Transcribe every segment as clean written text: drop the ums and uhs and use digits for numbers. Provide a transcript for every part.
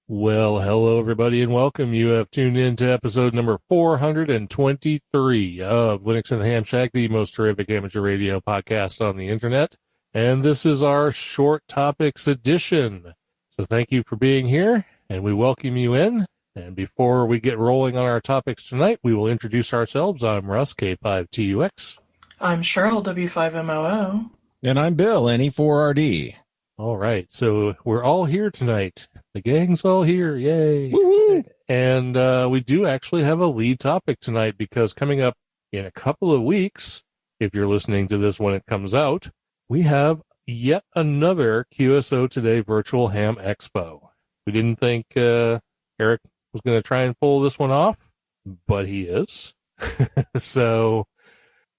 Well, hello, everybody, and welcome. You have tuned in to episode number 423 of Linux and the Ham Shack, the most terrific amateur radio podcast on the internet. And this is our short topics edition. So thank you for being here, and we welcome you in. And before we get rolling on our topics tonight, we will introduce ourselves. I'm Russ, K5TUX. I'm Cheryl, W5MOO. And I'm Bill, NE4RD. All right, so we're all here tonight. The gang's all here, yay! Woo-hoo. And we do actually have a lead topic tonight because coming up in a couple of weeks, if you're listening to this when it comes out, we have yet another QSO Today Virtual Ham Expo. We didn't think Eric was going to try and pull this one off, but he is. So,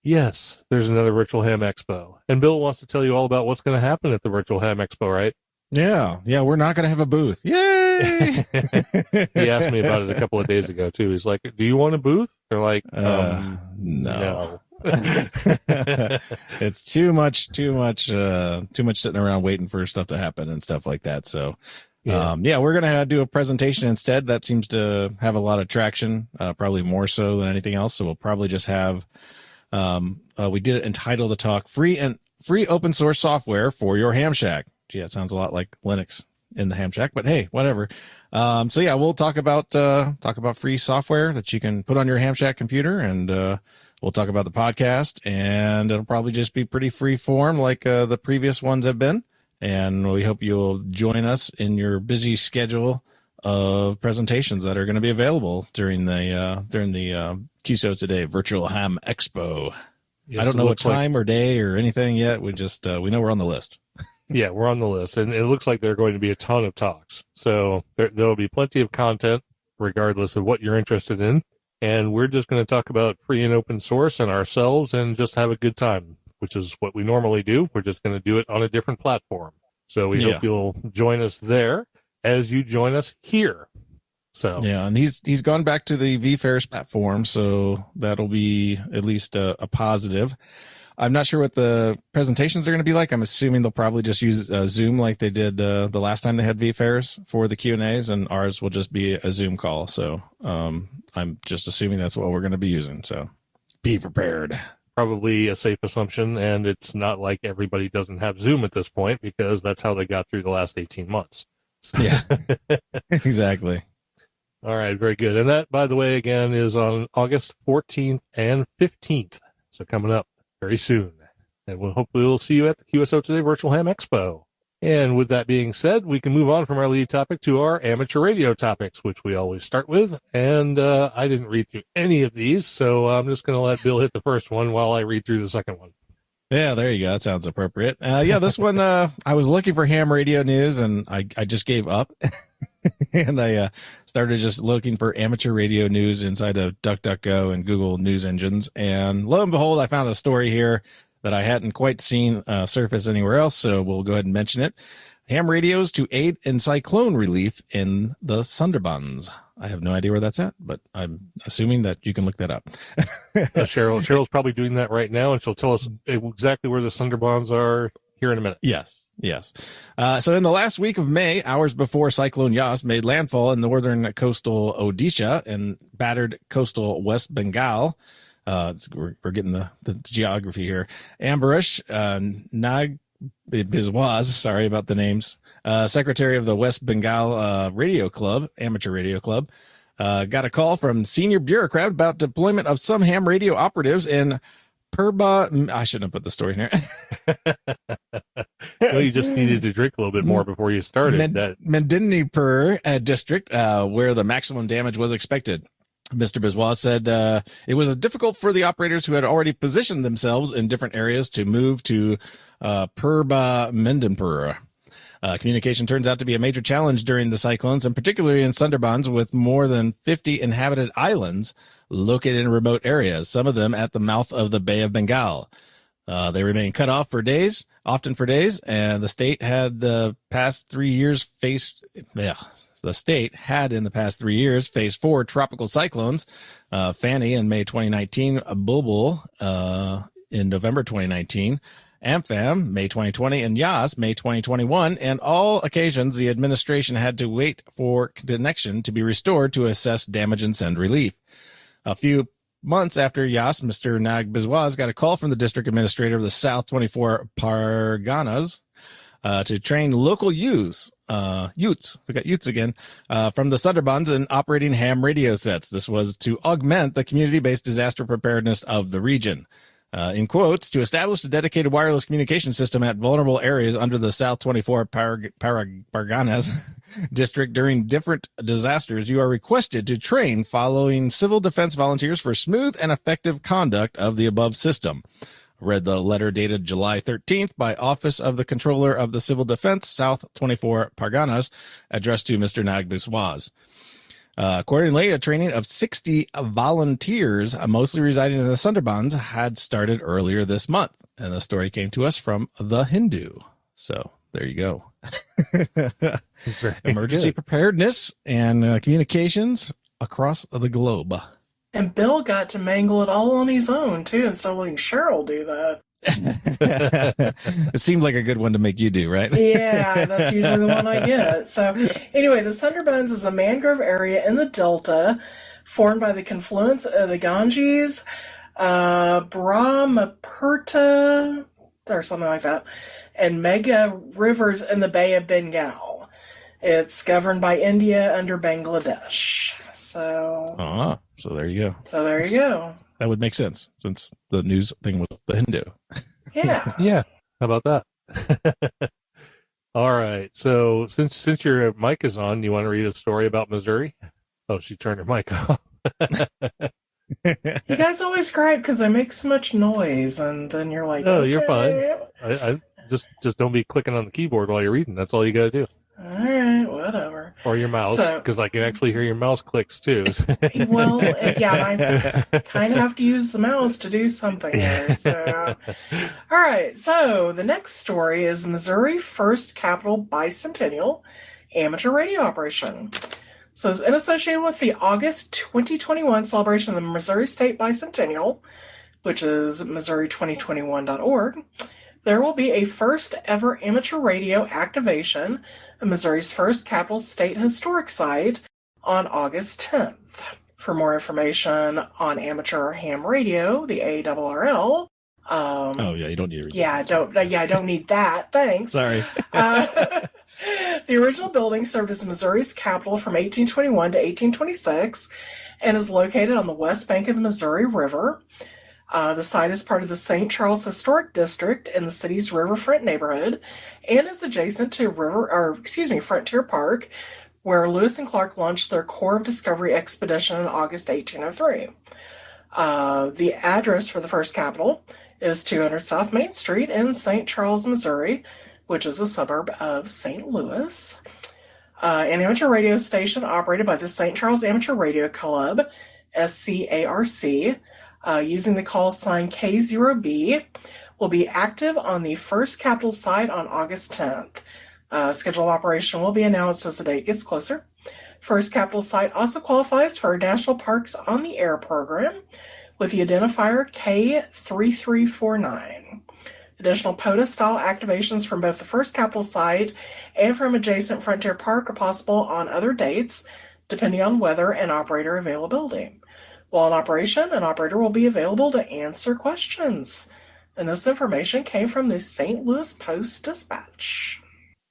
yes, there's another Virtual Ham Expo. And Bill wants to tell you all about what's going to happen at the Virtual Ham Expo, right? Yeah, we're not going to have a booth. Yay! He asked me about it a couple of days ago, too. He's like, do you want a booth? They're like, no. It's too much sitting around waiting for stuff to happen and stuff like that. So, we're going to do a presentation instead. That seems to have a lot of traction, probably more so than anything else. So we'll probably just have, we did entitle the talk free open source software for your ham shack. Gee, that sounds a lot like Linux in the ham shack, but hey, whatever. We'll talk about free software that you can put on your ham shack computer, and we'll talk about the podcast, and it'll probably just be pretty free form like the previous ones have been. And we hope you'll join us in your busy schedule of presentations that are going to be available during the QSO Today Virtual Ham Expo. Yes, I don't know what time or day or anything yet. We just we know we're on the list. Yeah, we're on the list, and it looks like there are going to be a ton of talks. So there'll be plenty of content, regardless of what you're interested in. And we're just going to talk about free and open source and ourselves and just have a good time, which is what we normally do. We're just going to do it on a different platform. So we hope you'll join us there as you join us here. So yeah, and he's gone back to the vFairs platform, so that'll be at least a positive. I'm not sure what the presentations are going to be like. I'm assuming they'll probably just use Zoom like they did the last time they had vFairs for the Q&As, and ours will just be a Zoom call. So I'm just assuming that's what we're going to be using. So be prepared. Probably a safe assumption, and it's not like everybody doesn't have Zoom at this point because that's how they got through the last 18 months. So. Yeah, exactly. All right, very good. And that, by the way, again, is on August 14th and 15th. So coming up very soon. And we'll see you at the QSO Today Virtual Ham Expo. And with that being said, we can move on from our lead topic to our amateur radio topics, which we always start with. And I didn't read through any of these, so I'm just going to let Bill hit the first one while I read through the second one. Yeah, there you go. That sounds appropriate. This one, I was looking for ham radio news, and I just gave up. And I started just looking for amateur radio news inside of DuckDuckGo and Google News engines. And lo and behold, I found a story here that I hadn't quite seen surface anywhere else, so we'll go ahead and mention it. Ham radios to aid in cyclone relief in the Sundarbans. I have no idea where that's at, but I'm assuming that you can look that up. Cheryl's probably doing that right now, and she'll tell us exactly where the Sundarbans are here in a minute. Yes. So in the last week of May, hours before Cyclone Yas made landfall in northern coastal Odisha and battered coastal West Bengal, we're getting the geography here. Ambarish Nag Biswaz, sorry about the names, secretary of the West Bengal Radio Club, amateur radio club, got a call from senior bureaucrat about deployment of some ham radio operatives in Purba. I shouldn't have put the story in here. No, you just needed to drink a little bit more before you started. Medinipur district, where the maximum damage was expected. Mr. Biswas said it was difficult for the operators who had already positioned themselves in different areas to move to Purba Medinipur. Communication turns out to be a major challenge during the cyclones, and particularly in Sundarbans, with more than 50 inhabited islands located in remote areas, some of them at the mouth of the Bay of Bengal. They remain cut off often for days, and the state had in the past 3 years faced 4 tropical cyclones, Fanny in May 2019, Bulbul in November 2019, AmFam, May 2020, and YAS, May 2021. And all occasions, the administration had to wait for connection to be restored to assess damage and send relief. A few months after YAS, Mr. Nag Biswas got a call from the district administrator of the South 24 Parganas to train local youths, we got youths again, from the Sundarbans in operating ham radio sets. This was to augment the community-based disaster preparedness of the region. In quotes, to establish a dedicated wireless communication system at vulnerable areas under the South 24 Parganas district during different disasters, you are requested to train following civil defense volunteers for smooth and effective conduct of the above system. Read the letter dated July 13th by Office of the Controller of the Civil Defense, South 24 Parganas, addressed to Mr. Nag Biswas. Accordingly, a training of 60 volunteers, mostly residing in the Sundarbans, had started earlier this month. And the story came to us from The Hindu. So there you go. Emergency preparedness and communications across the globe. And Bill got to mangle it all on his own, too, instead of letting Cheryl do that. It seemed like a good one to make you do, right? Yeah, that's usually the one I get. So anyway, the Sundarbans is a mangrove area in the delta formed by the confluence of the Ganges, Brahmaputra, or something like that, and mega rivers in the Bay of Bengal. It's governed by India under Bangladesh. So there you go. So there you go. That would make sense since the news thing was the Hindu. Yeah. Yeah. How about that? All right. So since your mic is on, you want to read a story about Missouri? Oh, she turned her mic off. You guys always gripe because I make so much noise, and then you're like, "No, okay. You're fine. I just don't be clicking on the keyboard while you're reading. That's all you got to do." All right, whatever. Or your mouse, because I can actually hear your mouse clicks too. Well, yeah, I kind of have to use the mouse to do something there. So, all right. So the next story is Missouri First Capitol Bicentennial Amateur Radio Operation. So, in association with the August 2021 celebration of the Missouri State Bicentennial, which is Missouri2021.org, there will be a first ever amateur radio activation of Missouri's first Capitol State Historic Site on August 10th. For more information on amateur ham radio, the ARRL. You don't need to read I don't need that. Thanks. Sorry. The original building served as Missouri's capital from 1821 to 1826 and is located on the west bank of the Missouri River. The site is part of the St. Charles Historic District in the city's Riverfront neighborhood and is adjacent to Frontier Park, where Lewis and Clark launched their Corps of Discovery expedition in August 1803. The address for the first Capitol is 200 South Main Street in St. Charles, Missouri, which is a suburb of St. Louis. An amateur radio station operated by the St. Charles Amateur Radio Club, SCARC, using the call sign K0B, will be active on the first Capitol site on August 10th. Scheduled operation will be announced as the date gets closer. First Capitol site also qualifies for a National Parks on the Air program with the identifier K3349. Additional POTA-style activations from both the first Capitol site and from adjacent Frontier Park are possible on other dates, depending on weather and operator availability. While in operation, an operator will be available to answer questions. And this information came from the St. Louis Post-Dispatch.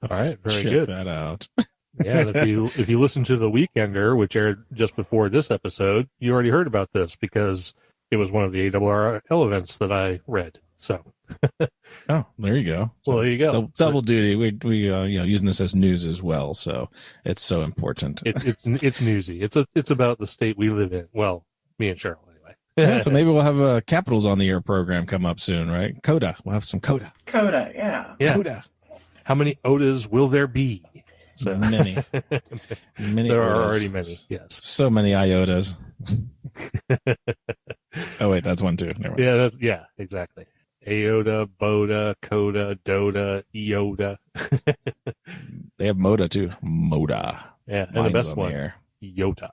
All right, very Check good. that out. Yeah, and if you listen to The Weekender, which aired just before this episode, you already heard about this because it was one of the ARRL events that I read. So, oh, there you go. So well, there you go. Double duty. We using this as news as well. So it's so important. It's newsy. It's about the state we live in. Well, me and Cheryl anyway. Yeah, so maybe we'll have a Capitals on the Air program come up soon, right? Coda. We'll have some Coda. Coda, yeah. Coda. How many Odas will there be? So many. Many. There are Odas. already many. Yes. So many iotas. Oh wait, that's one too. Never mind. Yeah, exactly. Aota, Boda, Coda, Doda, Iota. They have Moda too. Moda. Yeah, and Mine's the best on one, the air. Iota.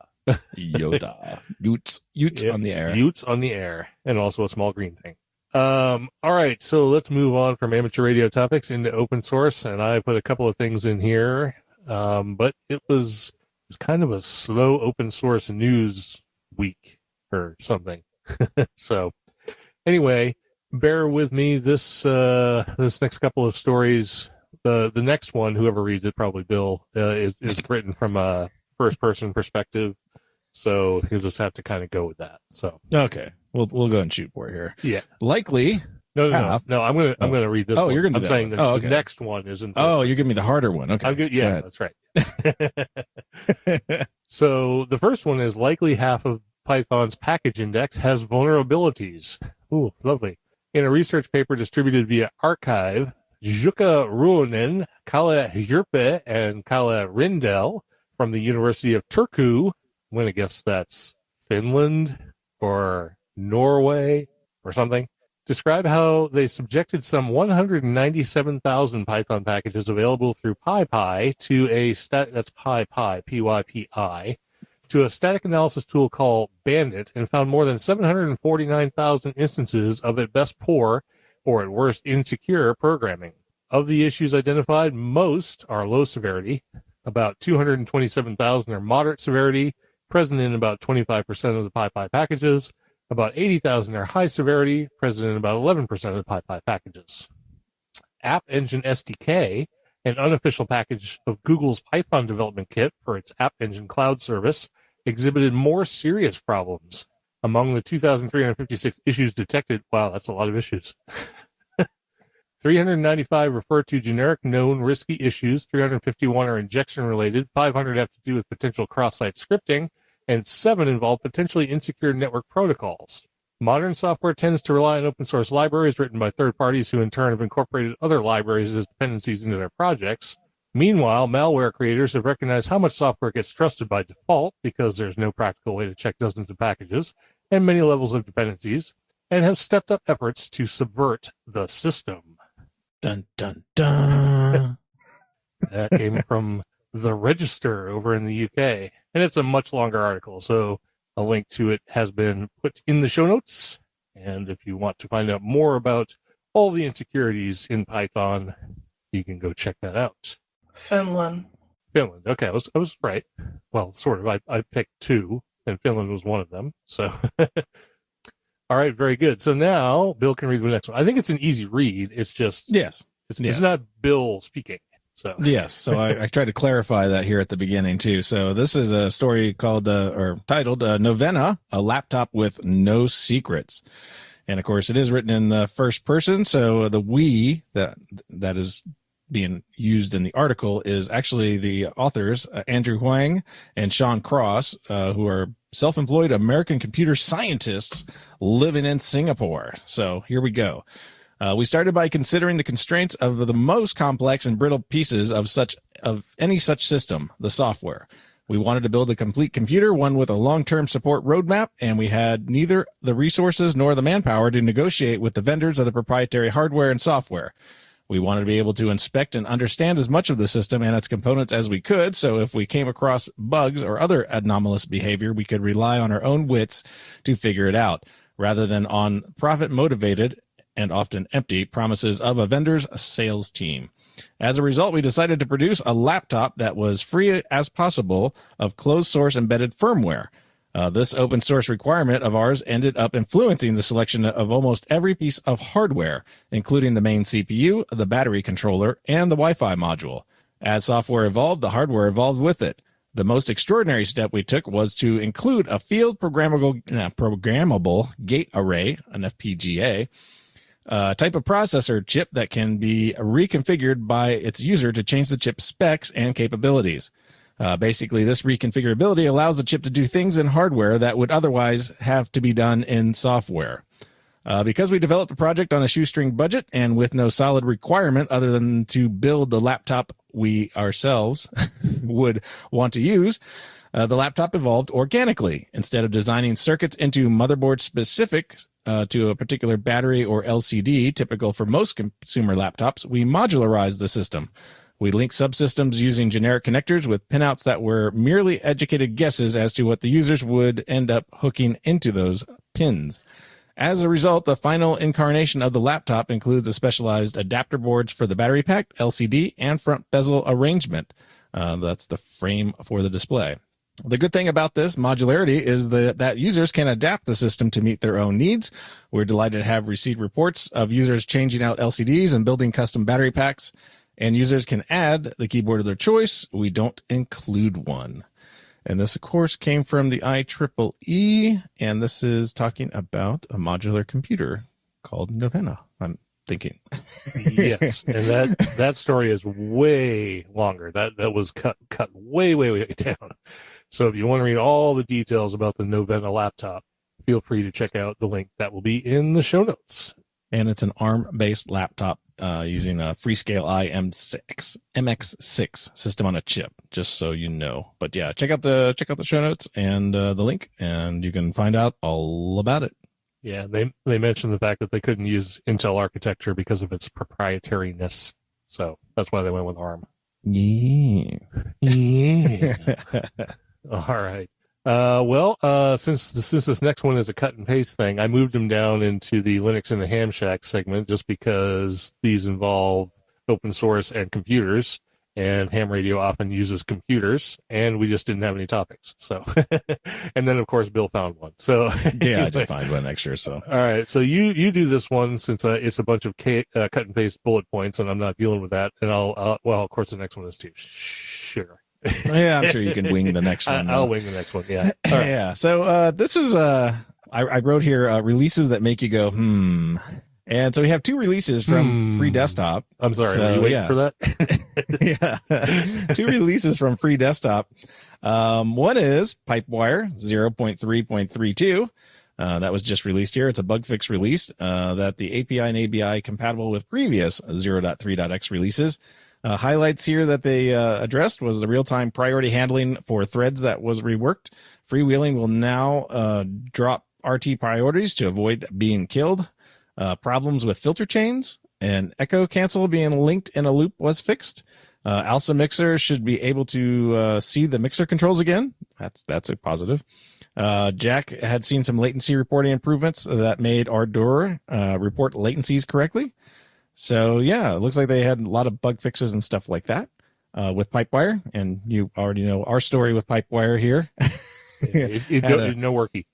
Iota. Utes Yep. on the air. Utes on the air, and also a small green thing. All right, so let's move on from amateur radio topics into open source, and I put a couple of things in here, but it was kind of a slow open source news week or something. So anyway, bear with me. This next couple of stories, the next one, whoever reads it, probably Bill, is written from a first person perspective. So you'll just have to kind of go with that. So Okay, we'll go ahead and shoot for it here. yeah, Likely. no. I'm gonna read this. Oh, one. you're gonna do I'm that saying one. the, Oh, okay. the next one isn't. Oh, you're giving me the harder one. Okay. I'm good. Yeah, Go that's right. So the first one is likely half of Python's package index has vulnerabilities. Ooh, lovely. In a research paper distributed via Archive, Jukka Ruonen, Kalle Jyrpe, and Kalle Rindel from the University of Turku, I'm going to guess that's Finland or Norway or something, describe how they subjected some 197,000 Python packages available through PyPy to a that's PyPy, P-Y-P-I, to a static analysis tool called Bandit, and found more than 749,000 instances of at best poor or at worst insecure programming. Of the issues identified, most are low severity. About 227,000 are moderate severity, present in about 25% of the PyPy packages. About 80,000 are high severity, present in about 11% of the PyPy packages. App Engine SDK, an unofficial package of Google's Python development kit for its App Engine cloud service, exhibited more serious problems. Among the 2,356 issues detected, wow, that's a lot of issues. 395 refer to generic known risky issues, 351 are injection related, 500 have to do with potential cross-site scripting, and 7 involve potentially insecure network protocols. Modern software tends to rely on open source libraries written by third parties who in turn have incorporated other libraries as dependencies into their projects. Meanwhile, malware creators have recognized how much software gets trusted by default because there's no practical way to check dozens of packages and many levels of dependencies, and have stepped up efforts to subvert the system. Dun, dun, dun. That came from The Register over in the UK. And it's a much longer article, so a link to it has been put in the show notes. And if you want to find out more about all the insecurities in Python, you can go check that out. Finland. Okay, I was right. Well, sort of. I picked 2, and Finland was one of them. So, all right, very good. So now Bill can read the next one. I think it's an easy read. It's just Yes. It's not Bill speaking. So yes, so I tried to clarify that here at the beginning too. So this is a story called or titled "Novena: A Laptop with No Secrets," and of course it is written in the first person. So the "we" that is being used in the article is actually the authors Andrew Huang and Sean Cross, who are self-employed American computer scientists living in Singapore. So here we go. We started by considering the constraints of the most complex and brittle pieces of any such system, the software. We wanted to build a complete computer, one with a long-term support roadmap, and we had neither the resources nor the manpower to negotiate with the vendors of the proprietary hardware and software. We wanted to be able to inspect and understand as much of the system and its components as we could, so if we came across bugs or other anomalous behavior, we could rely on our own wits to figure it out, rather than on profit-motivated and often empty promises of a vendor's sales team. As a result, we decided to produce a laptop that was free as possible of closed-source embedded firmware. This open-source requirement of ours ended up influencing the selection of almost every piece of hardware, including the main CPU, the battery controller, and the Wi-Fi module. As software evolved, the hardware evolved with it. The most extraordinary step we took was to include a field programmable gate array, an FPGA, type of processor chip that can be reconfigured by its user to change the chip's specs and capabilities. Basically, this reconfigurability allows the chip to do things in hardware that would otherwise have to be done in software. Because we developed the project on a shoestring budget and with no solid requirement other than to build the laptop we ourselves would want to use, the laptop evolved organically. Instead of designing circuits into motherboard specific to a particular battery or LCD, typical for most consumer laptops, we modularized the system. We linked subsystems using generic connectors with pinouts that were merely educated guesses as to what the users would end up hooking into those pins. As a result, the final incarnation of the laptop includes a specialized adapter boards for the battery pack, LCD, and front bezel arrangement. That's the frame for the display. The good thing about this modularity is that users can adapt the system to meet their own needs. We're delighted to have received reports of users changing out LCDs and building custom battery packs, and users can add the keyboard of their choice. We don't include one. And this, of course, came from the IEEE, and this is talking about a modular computer called Novena, I'm thinking. Yes, and that story is way longer. That was cut way down. So if you want to read all the details about the Novena laptop, feel free to check out the link that will be in the show notes. And it's an ARM-based laptop using a Freescale MX6 system on a chip, just so you know. But yeah, check out the show notes and the link, and you can find out all about it. Yeah, they mentioned the fact that they couldn't use Intel architecture because of its proprietariness. So that's why they went with ARM. Yeah. All right. Since this next one is a cut and paste thing, I moved them down into the Linux in the Ham Shack segment just because these involve open source and computers, and ham radio often uses computers, and we just didn't have any topics. So, and then of course Bill found one. So yeah, I did find one extra. So all right, so you do this one since it's a bunch of cut and paste bullet points, and I'm not dealing with that. And of course the next one is too. Sure. Yeah, I'm sure you can wing the next one. I'll wing the next one. Yeah. All right. Yeah. So this is I wrote here releases that make you go and so we have two releases from Free Desktop. I'm sorry. Are you waiting for that? Yeah. Two releases from Free Desktop. One is Pipewire 0.3.32. That was just released here. It's a bug fix release that the API and ABI compatible with previous 0.3.x releases. Highlights here that they addressed was the real-time priority handling for threads that was reworked. Freewheeling will now drop RT priorities to avoid being killed. Problems with filter chains and echo cancel being linked in a loop was fixed. ALSA mixer should be able to see the mixer controls again. That's a positive. Jack had seen some latency reporting improvements that made Ardour report latencies correctly. So yeah, it looks like they had a lot of bug fixes and stuff like that with Pipewire, and you already know our story with Pipewire here. No worky.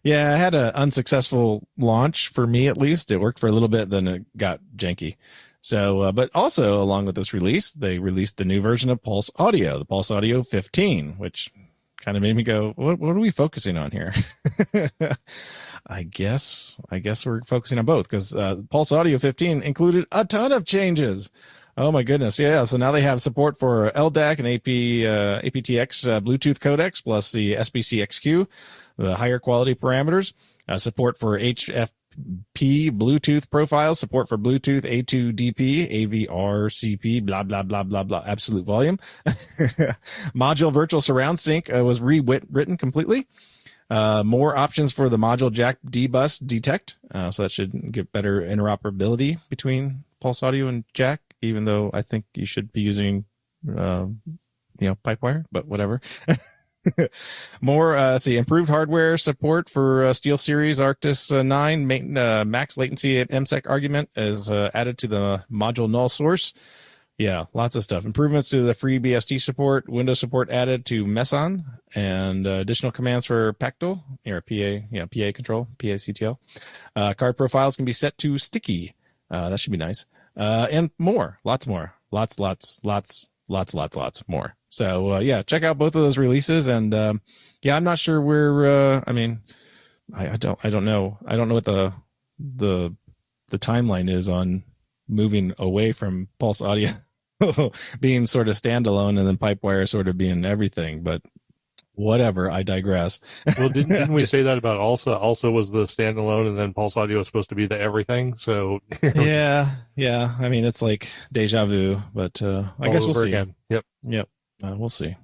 Yeah, I had an unsuccessful launch for me, at least. It worked for a little bit, then it got janky. So, but also along with this release, they released the new version of Pulse Audio, the Pulse Audio 15, which kind of made me go, what are we focusing on here? I guess we're focusing on both because Pulse Audio 15 included a ton of changes. Oh my goodness. Yeah. So now they have support for LDAC and aptX Bluetooth codecs plus the SBC-XQ, the higher quality parameters, support for HFP Bluetooth profiles, support for Bluetooth A2DP, AVRCP, blah, blah, blah, blah, blah, absolute volume. Module virtual surround sync was rewritten completely. More options for the module jack D-bus detect. So that should give better interoperability between Pulse Audio and jack, even though I think you should be using, Pipewire, but whatever. More, improved hardware support for SteelSeries Arctis 9 max latency MSEC argument is added to the module null source. Yeah, lots of stuff. Improvements to the free BSD support, Windows support added to Meson, and additional commands for Pactal, or PA control, PACTL. Card profiles can be set to sticky. That should be nice. And more, lots more. Lots more. So, check out both of those releases. And, I'm not sure where, I don't know. I don't know what the timeline is on moving away from Pulse Audio being sort of standalone and then Pipewire sort of being everything, but whatever, I digress. Well, didn't we say that about ALSA? ALSA was the standalone and then Pulse Audio was supposed to be the everything. So yeah. I mean, it's like deja vu, but I guess we'll see. Again. Yep. We'll see.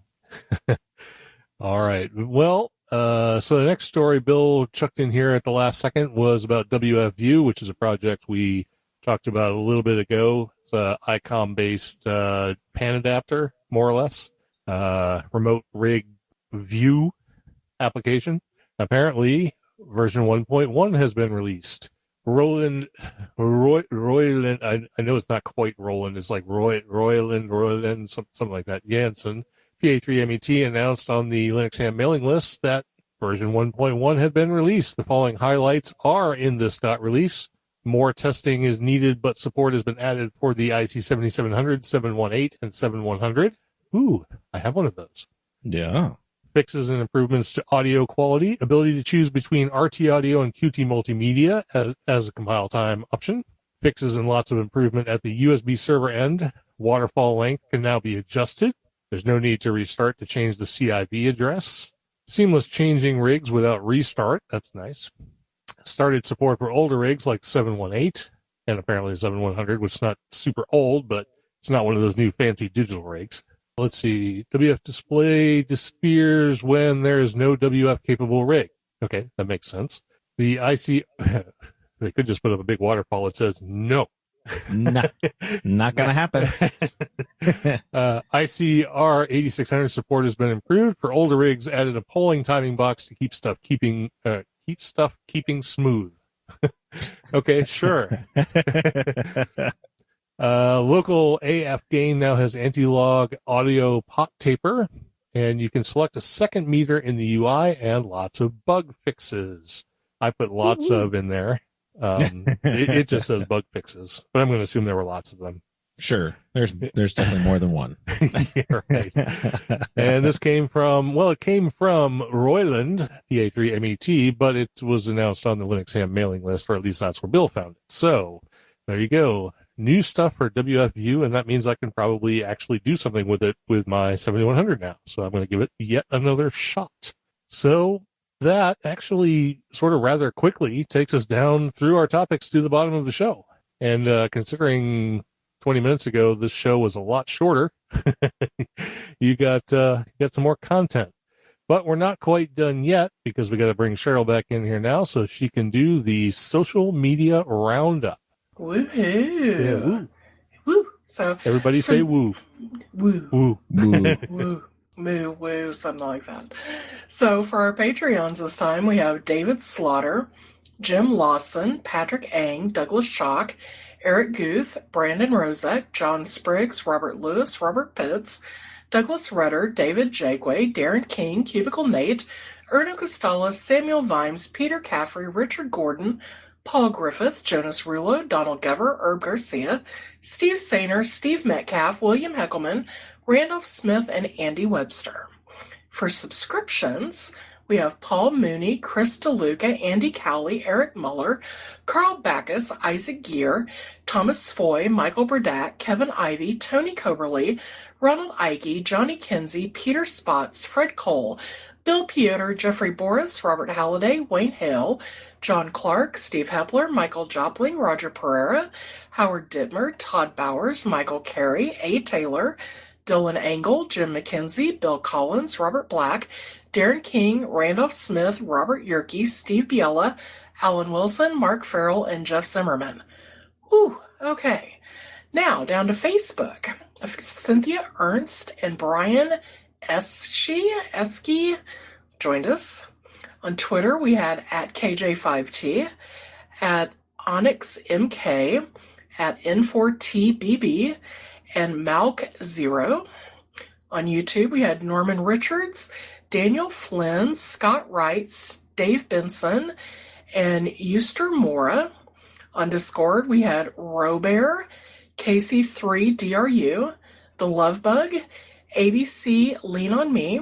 All right. Well, so the next story Bill chucked in here at the last second was about WFView, which is a project we talked about a little bit ago. It's a ICOM-based pan adapter, more or less, remote rig view application. Apparently, version 1.1 has been released. Royland, I know it's not quite Roland, it's like Royland, something like that. Janssen, PA3MET announced on the Linux Ham mailing list that version 1.1 had been released. The following highlights are in this release. More testing is needed, but support has been added for the IC 7700, 718, and 7100. Ooh, I have one of those. Yeah. Fixes and improvements to audio quality, ability to choose between RT audio and QT multimedia as a compile time option. Fixes and lots of improvement at the USB server end. Waterfall length can now be adjusted. There's no need to restart to change the CIB address. Seamless changing rigs without restart. That's nice. Started support for older rigs like 718 and apparently the 7100, which is not super old, but it's not one of those new fancy digital rigs. Let's see. WF display disappears when there is no WF capable rig. Okay, that makes sense. The IC, they could just put up a big waterfall that says no. No, not going to happen. ICR 8600 support has been improved. For older rigs, added a polling timing box to keep stuff keeping smooth. Okay, sure. Local AF gain now has anti-log audio pot taper, and you can select a second meter in the UI and lots of bug fixes. I put lots of in there. It just says bug fixes, but I'm going to assume there were lots of them. Sure. There's definitely more than one. Yeah, right. And this came from Royland, PA3MET, but it was announced on the Linux Ham mailing list, or at least that's where Bill found it. So there you go. New stuff for WFU, and that means I can probably actually do something with it with my 7100 now. So I'm going to give it yet another shot. So that actually sort of rather quickly takes us down through our topics to the bottom of the show. And considering 20 minutes ago this show was a lot shorter, you got some more content. But we're not quite done yet because we got to bring Cheryl back in here now so she can do the social media roundup. Woohoo! Yeah, woo. Woo! So everybody say woo. Woo. Woo. Woo. Woo. Moo, woo, something like that. So for our Patreons this time, we have David Slaughter, Jim Lawson, Patrick Ang, Douglas Chalk, Eric Guth, Brandon Rozek, John Spriggs, Robert Lewis, Robert Pitts, Douglas Rudder, David Jagway, Darren King, Cubicle Nate, Erno Costella, Samuel Vimes, Peter Caffrey, Richard Gordon, Paul Griffith, Jonas Rulo, Donald Gever, Herb Garcia, Steve Sainer, Steve Metcalf, William Heckelman, Randolph Smith, and Andy Webster. For subscriptions, we have Paul Mooney, Chris DeLuca, Andy Cowley, Eric Muller, Carl Backus, Isaac Gear, Thomas Foy, Michael Burdack, Kevin Ivey, Tony Coberly, Ronald Ike, Johnny Kinsey, Peter Spots, Fred Cole, Bill Piotr, Jeffrey Boris, Robert Halliday, Wayne Hale, John Clark, Steve Hepler, Michael Jopling, Roger Pereira, Howard Dittmer, Todd Bowers, Michael Carey, A. Taylor, Dylan Engel, Jim McKenzie, Bill Collins, Robert Black, Darren King, Randolph Smith, Robert Yerke, Steve Biella, Alan Wilson, Mark Farrell, and Jeff Zimmerman. Whew, okay. Now, down to Facebook. Cynthia Ernst and Brian Esky joined us. On Twitter, we had at KJ5T, at OnyxMK, at N4TBB, and Malk0. On YouTube, we had Norman Richards, Daniel Flynn, Scott Wright, Dave Benson, and Euster Mora. On Discord, we had Robear, Casey3DRU, The Love Bug, ABC Lean On Me,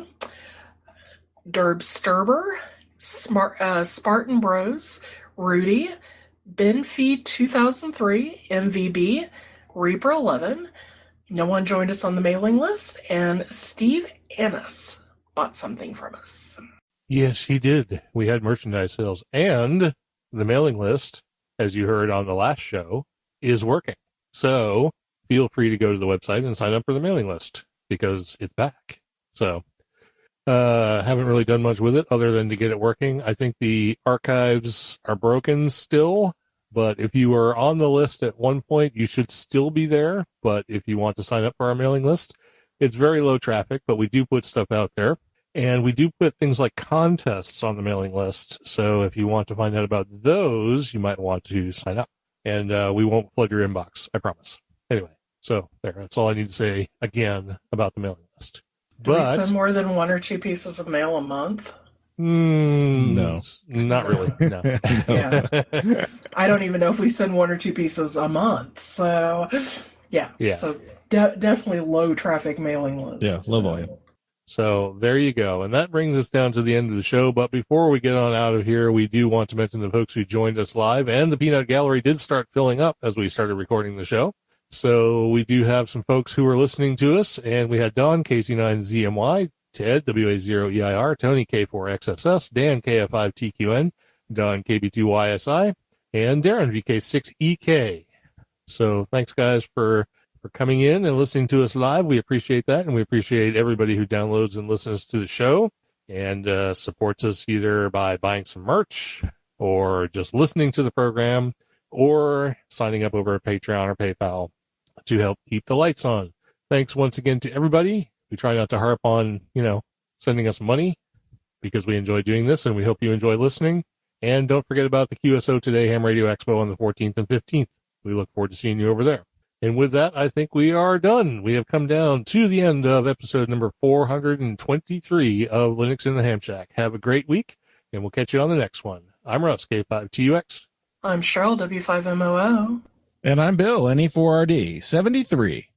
Derb Sturber, Spartan Bros, Rudy, Benfeed 2003, MVB, Reaper 11. No one joined us on the mailing list, and Steve Annis bought something from us. Yes, he did. We had merchandise sales, and the mailing list, as you heard on the last show, is working. So feel free to go to the website and sign up for the mailing list because it's back. So haven't really done much with it other than to get it working. I think the archives are broken still, but if you were on the list at one point, you should still be there. But if you want to sign up for our mailing list, it's very low traffic, but we do put stuff out there. And we do put things like contests on the mailing list. So if you want to find out about those, you might want to sign up. And we won't flood your inbox, I promise. Anyway, so there. That's all I need to say again about the mailing list. Do we send more than 1 or 2 pieces of mail a month? No. Not really. No. Yeah. I don't even know if we send 1 or 2 pieces a month. So, yeah. So definitely low traffic mailing list. Yeah, low volume. So there you go. And that brings us down to the end of the show. But before we get on out of here, we do want to mention the folks who joined us live, and the peanut gallery did start filling up as we started recording the show. So we do have some folks who are listening to us, and we had Don, KC9ZMY, Ted, WA0EIR, Tony, K4XSS, Dan, KF5TQN, Don, KB2YSI, and Darren, VK6EK. So thanks, guys, for coming in and listening to us live. We appreciate that, and we appreciate everybody who downloads and listens to the show and supports us either by buying some merch or just listening to the program or signing up over at Patreon or PayPal to help keep the lights on. Thanks once again to everybody. We try not to harp on, sending us money because we enjoy doing this, and we hope you enjoy listening. And don't forget about the QSO Today Ham Radio Expo on the 14th and 15th. We look forward to seeing you over there. And with that, I think we are done. We have come down to the end of episode number 423 of Linux in the Ham Shack. Have a great week, and we'll catch you on the next one. I'm Russ, K5TUX. I'm Cheryl, W5MOO. And I'm Bill, NE4RD 73.